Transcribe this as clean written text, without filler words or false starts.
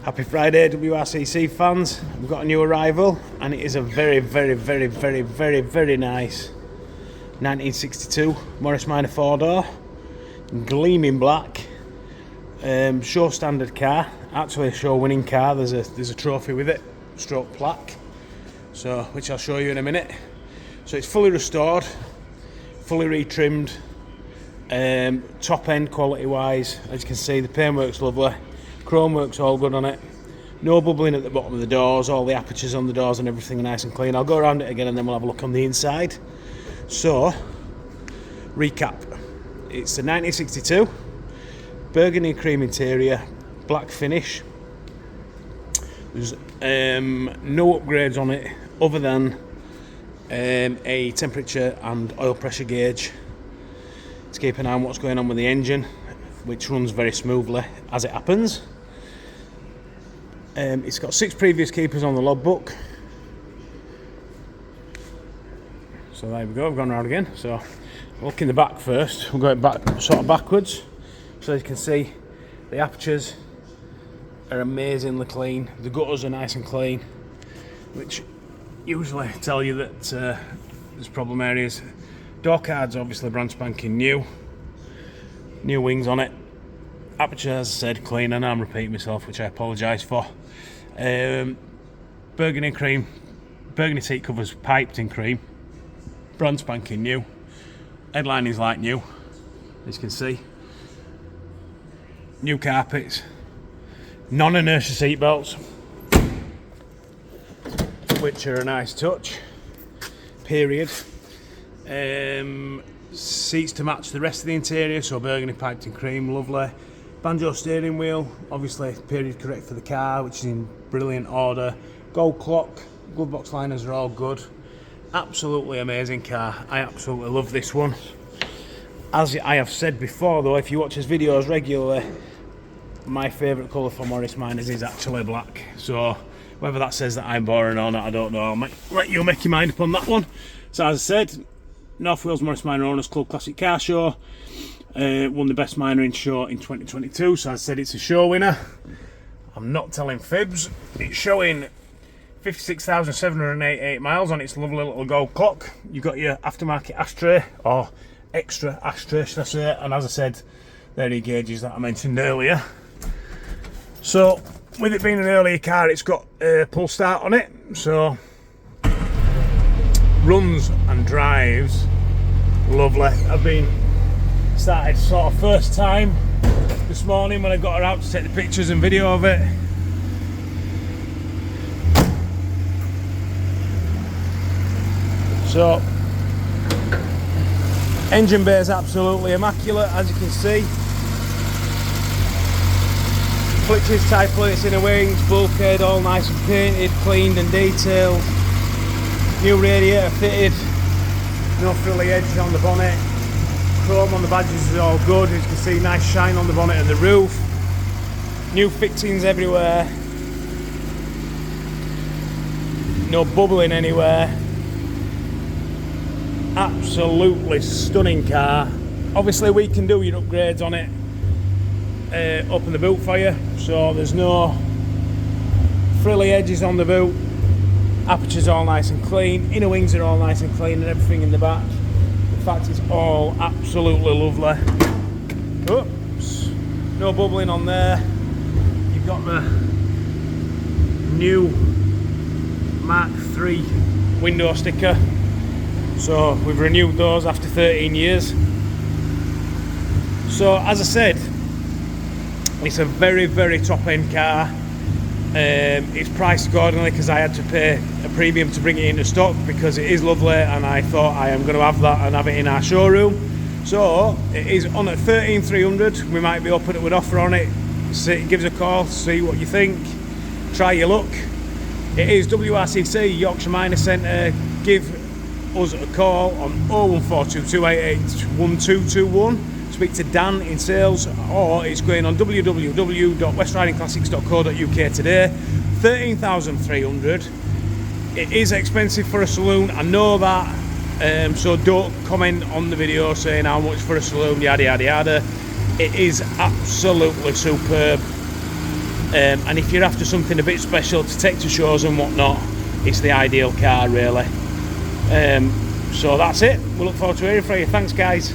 Happy Friday, WRCC fans. We've got a new arrival, and it is a very nice 1962 Morris Minor 4-door, gleaming black, show standard car. Actually a show winning car. There's a trophy with it, stroke plaque, so which I'll show you in a minute. So it's fully restored, fully retrimmed, top end quality wise. As you can see, the paintwork's lovely, chrome work's all good on it, no bubbling at the bottom of the doors, all the apertures on the doors and everything are nice and clean. I'll go around it again and then we'll have a look on the inside. So, recap, it's a 1962 burgundy cream interior, black finish. There's no upgrades on it other than a temperature and oil pressure gauge to keep an eye on what's going on with the engine, which runs very smoothly as it happens. It's got 6 previous keepers on the logbook. So there we go, I've gone around again. So look in the back first, we're going back sort of backwards. So as you can see, the apertures are amazingly clean, the gutters are nice and clean, which usually tell you that there's problem areas. Door cards obviously brand spanking new wings on it. Aperture, as I said, clean, and I'm repeating myself, which I apologise for. Burgundy cream, burgundy seat covers piped in cream, brand spanking new. Headline is like new, as you can see. New carpets, non-inertia seat belts, which are a nice touch. Period. Seats to match the rest of the interior, so burgundy piped in cream, lovely. Banjo steering wheel, obviously period correct for the car, which is in brilliant order. Gold clock, glove box liners are all good. Absolutely amazing car. I absolutely love this one. As I have said before though, if you watch his videos regularly, my favourite colour for Morris Minors is actually black. So whether that says that I'm boring or not, I don't know. I'll let you make your mind up on that one. So as I said, North Wales Morris Minor Owners Club Classic Car Show. Won the best minor in show in 2022, so I said it's a show winner. I'm not telling fibs. It's showing 56,788 miles on its lovely little gold clock. You've got your aftermarket ashtray, or extra ashtray should I say, and as I said, there are your gauges that I mentioned earlier. So with it being an earlier car, it's got a pull start on it, so runs and drives lovely. I've been started sort of first time this morning when I got her out to take the pictures and video of it. So engine bay is absolutely immaculate, as you can see. Flitches, tie plates, inner wings, bulkhead all nice and painted, cleaned and detailed. New radiator fitted, no frilly edges on the bonnet. Chrome on the badges is all good, as you can see, nice shine on the bonnet and the roof. New fixings everywhere. No bubbling anywhere. Absolutely stunning car. Obviously we can do your upgrades on it, open the boot for you, so there's no frilly edges on the boot. Aperture's all nice and clean, inner wings are all nice and clean, and everything in the back. In fact, it's all absolutely lovely. Oops, no bubbling on there. You've got the new Mark III window sticker. So we've renewed those after 13 years. So as I said, it's a very top end car. It's priced accordingly because I had to pay a premium to bring it into stock because it is lovely, and I thought I am going to have that and have it in our showroom. So it is on at 13,300. We might be open with an offer on it. Give us a call, see what you think, try your luck. It is WRCC Yorkshire Minor Centre. Give us a call on 01422 288 1221. Speak to Dan in sales, or it's going on www.westridingclassics.co.uk today. 13,300. It is expensive for a saloon, I know that, so don't comment on the video saying how much for a saloon, yada yada yada. It is absolutely superb. And if you're after something a bit special to take to shows and whatnot, it's the ideal car really. So that's it. We look forward to hearing from you. Thanks guys.